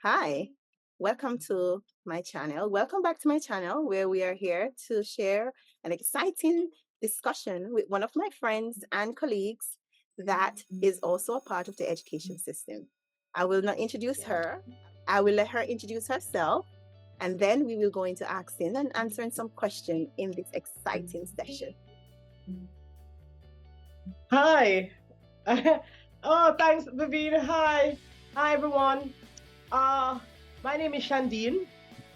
Hi, welcome to my channel. Welcome back to my channel where we are here to share an exciting discussion with one of my friends and colleagues that is also a part of the education system. I will not introduce her. I will let her introduce herself, and then we will go into asking and answering some questions in this exciting session. Hi. Oh, thanks, Vivian. Hi. Hi, everyone. Uh, my name is Shandine,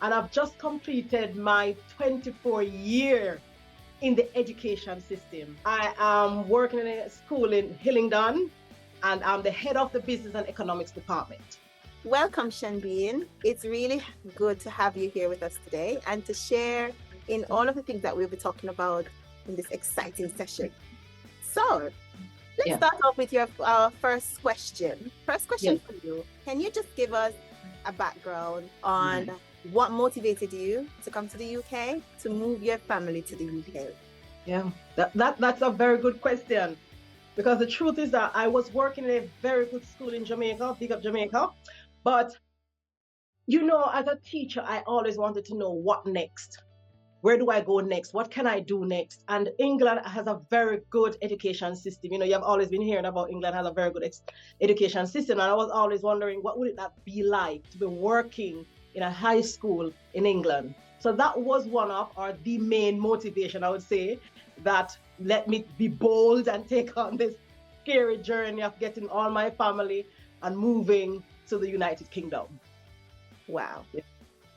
and I've just completed my 24-year in the education system. I am working in a school in Hillingdon, and I'm the head of the business and economics department. Welcome, Shanbeen. It's really good to have you here with us today and to share in all of the things that we'll be talking about in this exciting session. So, let's start off with your first question. First question for you. Can you just give us a background on what motivated you to come to the UK, to move your family to the UK? Yeah, that's a very good question. Because the truth is that I was working in a very good school in Jamaica, big up Jamaica. But, as a teacher, I always wanted to know what next. Where do I go next? What can I do next? And England has a very good education system. You have always been hearing about England has a very good education system. And I was always wondering, what would that be like to be working in a high school in England? So that was one of, or the main motivation, I would say, that let me be bold and take on this scary journey of getting all my family and moving to the United Kingdom. Wow.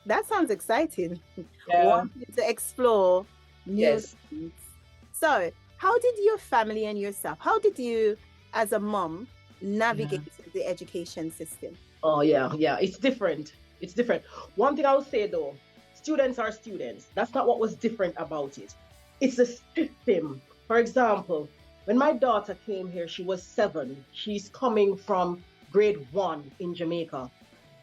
That sounds exciting. Yeah. Wanting to explore new things. So, how did your family and yourself, how did you, as a mom, navigate the education system? Oh, yeah. It's different. It's different. One thing I will say, though, students are students. That's not what was different about it. It's the system. For example, when my daughter came here, she was 7. She's coming from grade 1 in Jamaica.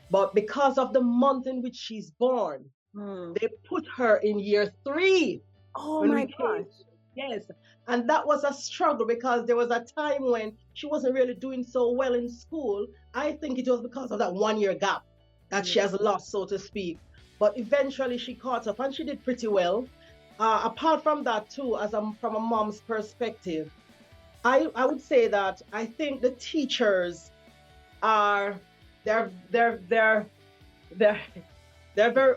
But because of the month in which she's born, they put her in year 3. Oh my gosh. Yes. And that was a struggle because there was a time when she wasn't really doing so well in school. I think it was because of that 1-year gap that she has lost, so to speak. But eventually she caught up and she did pretty well. Apart from that too, from a mom's perspective, I would say that I think the teachers are they're very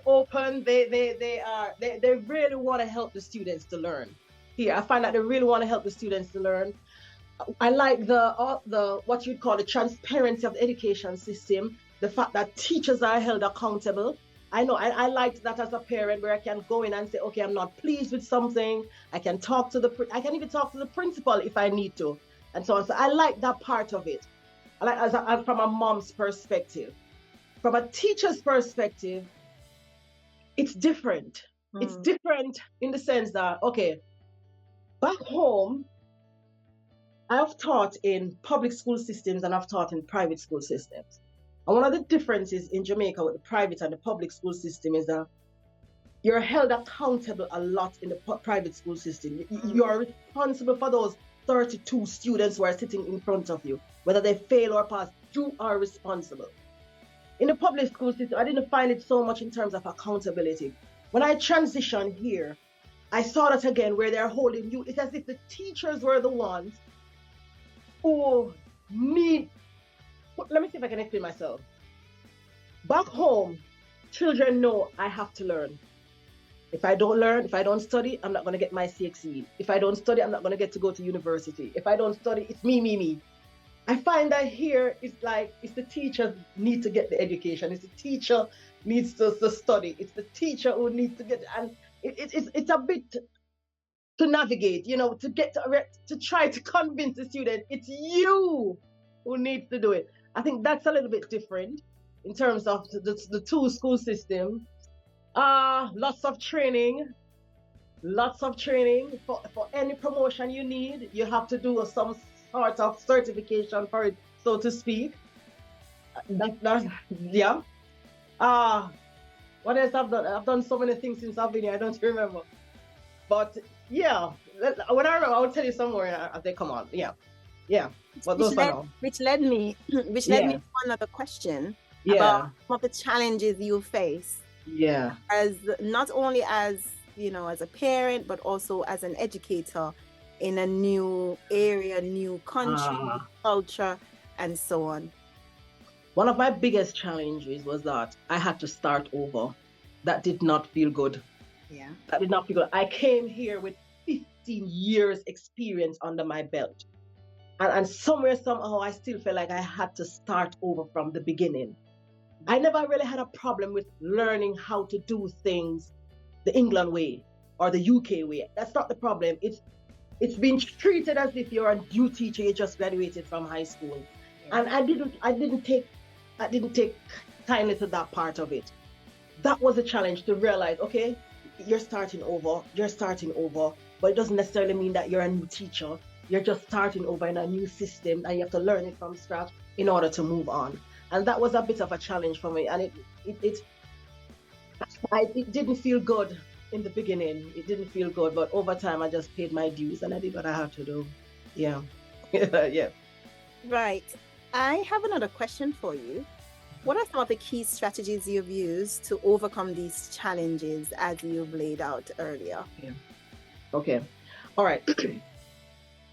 open. They really want to help the students to learn. Here, I find that they really want to help the students to learn. I like the what you'd call the transparency of the education system. The fact that teachers are held accountable. I know I liked that as a parent, where I can go in and say, okay, I'm not pleased with something. I can even talk to the principal if I need to, and so on. So I like that part of it. I like as from a mom's perspective. From a teacher's perspective, it's different. It's different in the sense that, okay, back home, I've taught in public school systems and I've taught in private school systems. And one of the differences in Jamaica with the private and the public school system is that you're held accountable a lot in the private school system. You're responsible for those 32 students who are sitting in front of you. Whether they fail or pass, you are responsible. In the public school system, I didn't find it so much in terms of accountability. When I transitioned here, I saw that again, where they're holding you. It's as if the teachers were the ones who need. Let me see if I can explain myself. Back home, children know I have to learn. If I don't learn, if I don't study, I'm not going to get my CXE. If I don't study, I'm not going to get to go to university. If I don't study, it's me. I find that here it's the teacher need to get the education. It's the teacher needs to study. It's the teacher who needs to get, and it's a bit to navigate, to get to try to convince the student it's you who needs to do it. I think that's a little bit different in terms of the two school system. Lots of training for any promotion you need. You have to do some sort of certification for it, so to speak. Yeah. What else I've done? I've done so many things since I've been here. I don't remember. But yeah, when I remember, I will tell you somewhere as they come on. Yeah. But which led me to another question. about Yeah. some of the challenges you face Yeah. as not only as, as a parent, but also as an educator in a new area, new country, new Uh, culture, and so on. One of my biggest challenges was that I had to start over. That did not feel good. Yeah. That did not feel good. I came here with 15 years experience under my belt. And somewhere, somehow, I still felt like I had to start over from the beginning. I never really had a problem with learning how to do things the England way or the UK way. That's not the problem. It's been treated as if you're a new teacher, you just graduated from high school. Yeah. And I didn't take kindly to that part of it. That was a challenge to realize, okay, you're starting over, but it doesn't necessarily mean that you're a new teacher. You're just starting over in a new system and you have to learn it from scratch in order to move on. And that was a bit of a challenge for me. And it didn't feel good in the beginning. It didn't feel good, but over time I just paid my dues and I did what I had to do. Yeah. Yeah. Right. I have another question for you. What are some of the key strategies you've used to overcome these challenges as you've laid out earlier? Yeah. Okay. All right.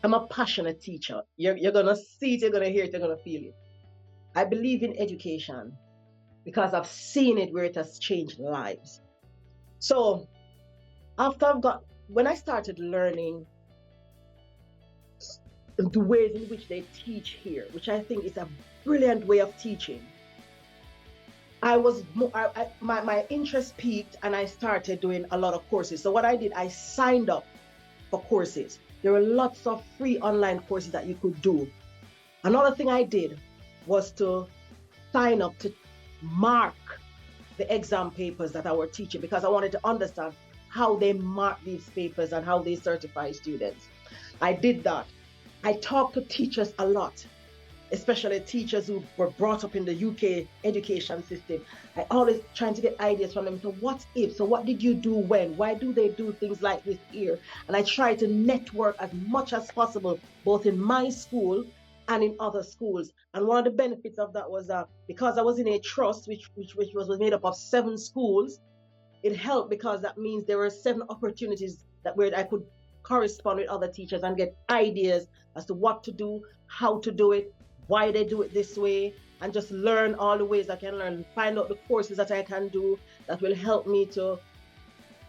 I'm a passionate teacher. You're going to see it, you're going to hear it, you're going to feel it. I believe in education because I've seen it where it has changed lives. So when I started learning the ways in which they teach here, which I think is a brilliant way of teaching, my interest peaked and I started doing a lot of courses. So what I did, I signed up for courses. There were lots of free online courses that you could do. Another thing I did was to sign up to mark the exam papers that I were teaching because I wanted to understand how they mark these papers and how they certify students. I did that. I talked to teachers a lot, especially teachers who were brought up in the UK education system. I always trying to get ideas from them. So what if? So what did you do when? Why do they do things like this here? And I try to network as much as possible, both in my school and in other schools. And one of the benefits of that was that because I was in a trust, which was made up of 7 schools, it helped because that means there were 7 opportunities where I could correspond with other teachers and get ideas as to what to do, how to do it, why they do it this way, and just learn all the ways I can learn, find out the courses that I can do that will help me to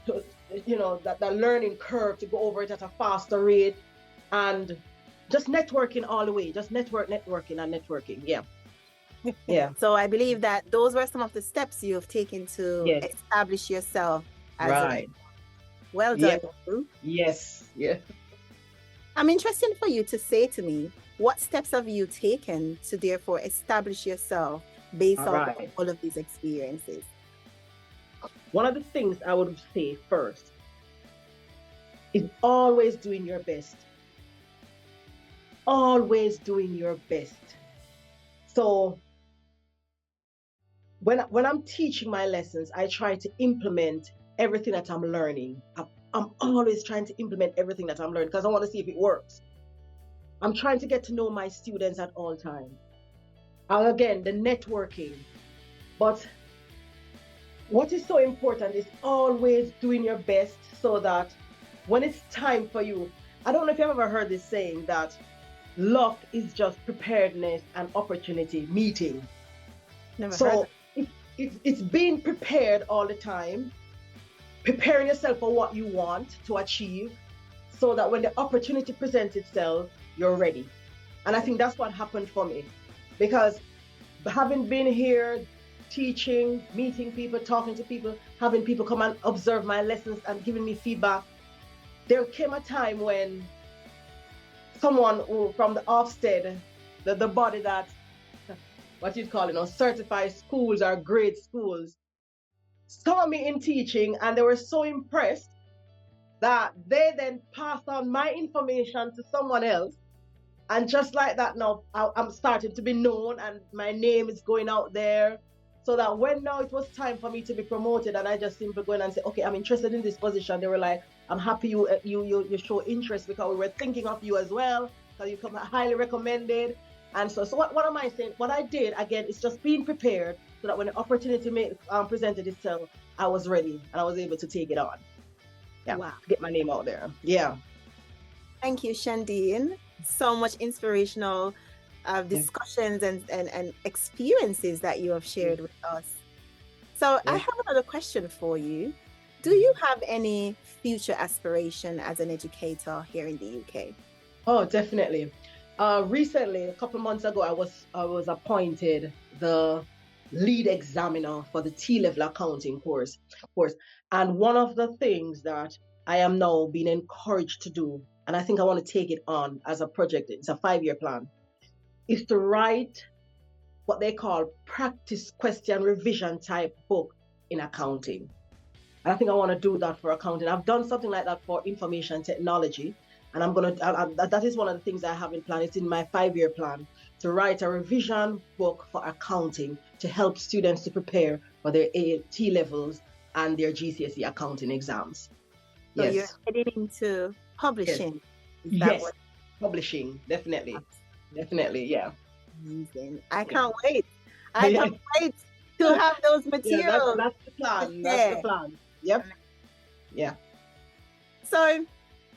that learning curve to go over it at a faster rate, and just networking all the way, just networking and networking. Yeah. Yeah. So I believe that those were some of the steps you have taken to Yes. establish yourself as Right. well done. Yeah. Yes. Yeah. I'm interested for you to say to me, what steps have you taken to therefore establish yourself based on Right. all of these experiences? One of the things I would say first is always doing your best. Always doing your best. So when I'm teaching my lessons, I try to implement everything that I'm learning. I'm always trying to implement everything that I'm learning because I want to see if it works. I'm trying to get to know my students at all times. And again, the networking. But what is so important is always doing your best so that when it's time for you, I don't know if you've ever heard this saying that luck is just preparedness and opportunity meeting. Never heard So that. it's being prepared all the time, preparing yourself for what you want to achieve so that when the opportunity presents itself, you're ready. And I think that's what happened for me because having been here, teaching, meeting people, talking to people, having people come and observe my lessons and giving me feedback, there came a time when someone from the Ofsted, the body that, what you'd call it, certified schools or grade schools, saw me in teaching and they were so impressed that they then passed on my information to someone else. And just like that now, I'm starting to be known and my name is going out there. So that when now it was time for me to be promoted and I just simply go in and say, okay, I'm interested in this position. They were like, I'm happy you show interest because we were thinking of you as well. Because you come highly recommended. And so what am I saying? What I did, again, is just being prepared so that when the opportunity presented itself, I was ready and I was able to take it on. Yeah, Wow. get my name out there. Yeah. Thank you, Shandine. So much inspirational Yeah. discussions and experiences that you have shared with us. So I Yeah. have another question for you. Do you have any future aspiration as an educator here in the UK? Oh, definitely. Recently, a couple months ago, I was appointed the lead examiner for the T-level accounting course. And one of the things that I am now being encouraged to do, and I think I want to take it on as a project, it's a 5-year plan, is to write what they call practice question revision type book in accounting. And I think I want to do that for accounting. I've done something like that for information technology. And that is one of the things I have in plan. It's in my 5-year plan to write a revision book for accounting to help students to prepare for their T levels and their GCSE accounting exams. So you're Yes. heading into Yes. publishing. Is that Yes. what? Publishing. Definitely. Definitely. Yeah. Amazing. I Yeah. can't wait. I can't wait to have those Yeah. That's materials that's the to plan. That's the share. plan. Yep. Yeah. So,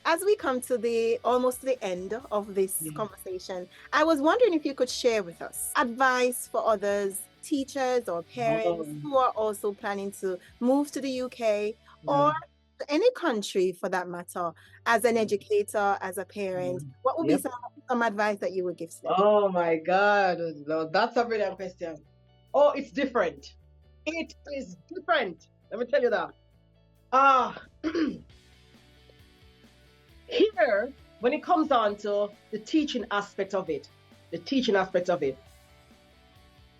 as we come to the almost the end of this Yeah. conversation, I was wondering if you could share with us advice for others, teachers or parents Oh, who are also planning to move to the UK or yeah. to any country for that matter, as an educator, as a parent. What would be Yep. some advice that you would give to them? Oh my God. No, that's a brilliant question. Oh, it's different. It is different. Let me tell you that. Ah, here, when it comes down to the teaching aspect of it, the teaching aspect of it,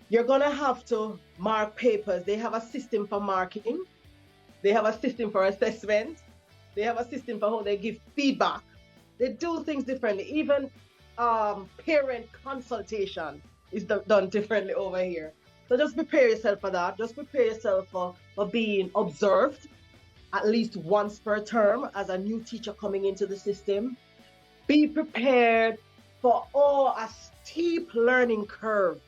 you're going to have to mark papers. They have a system for marking, they have a system for assessment, they have a system for how they give feedback. They do things differently. Even parent consultation is done differently over here. So just prepare yourself for that. Just prepare yourself for being observed at least once per term as a new teacher coming into the system. Be prepared for a steep learning curve.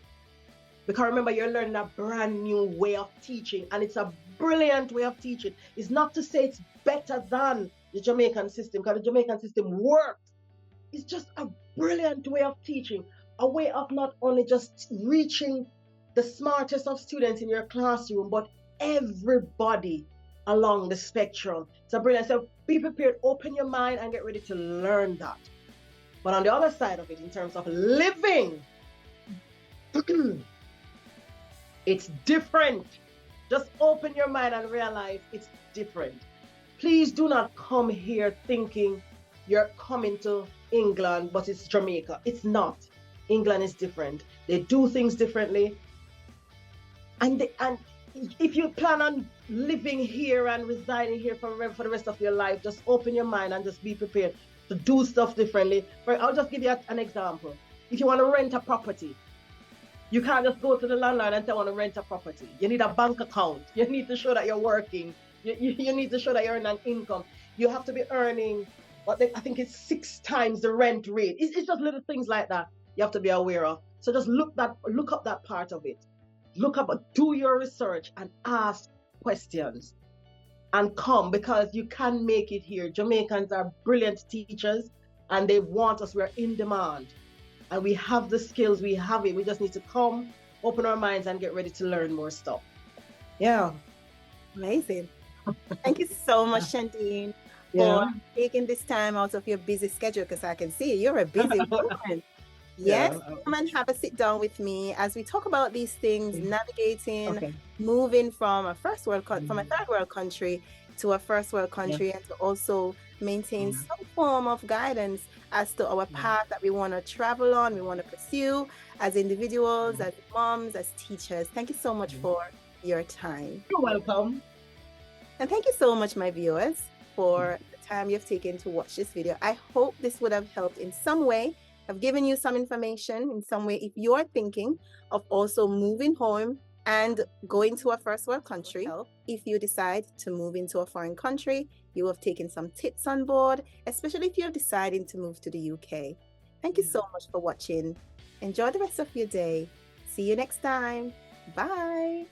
Because remember, you're learning a brand new way of teaching, and it's a brilliant way of teaching. It's not to say it's better than the Jamaican system, because the Jamaican system works. It's just a brilliant way of teaching, a way of not only just reaching the smartest of students in your classroom, but everybody along the spectrum. It's a brilliant. So be prepared, open your mind, and get ready to learn that. But on the other side of it, in terms of living, it's different. Just open your mind and realize it's different. Please do not come here thinking you're coming to England, but it's Jamaica. It's not. England is different. They do things differently. And if you plan on living here and residing here for the rest of your life, just open your mind and just be prepared to do stuff differently. I'll just give you an example. If you want to rent a property, you can't just go to the landlord and say, I want to rent a property. You need a bank account. You need to show that you're working. You need to show that you're earning an income. You have to be earning, I think it's 6 times the rent rate. It's just little things like that you have to be aware of. So just look up that part of it. Do your research and ask questions and come, because you can make it here. Jamaicans are brilliant teachers and they want us. We're in demand. And we have the skills, we have it. We just need to come, open our minds, and get ready to learn more stuff. Yeah. Amazing. Thank you so much, Shandine, Yeah. for taking this time out of your busy schedule, because I can see you're a busy woman. Yes, Yeah. come and have a sit down with me as we talk about these things, navigating, Okay. moving from a from a third world country to a first world country, and to also maintain some form of guidance as to our path that we want to travel on, we want to pursue as individuals, as moms, as teachers. Thank you so much for your time. You're welcome. And thank you so much, my viewers, for the time you've taken to watch this video. I hope this would have helped in some way. I've given you some information in some way if you're thinking of also moving home and going to a first world country. If you decide to move into a foreign country, you have taken some tips on board, especially if you're deciding to move to the UK. Thank you so much for watching. Enjoy the rest of your day. See you next time. Bye.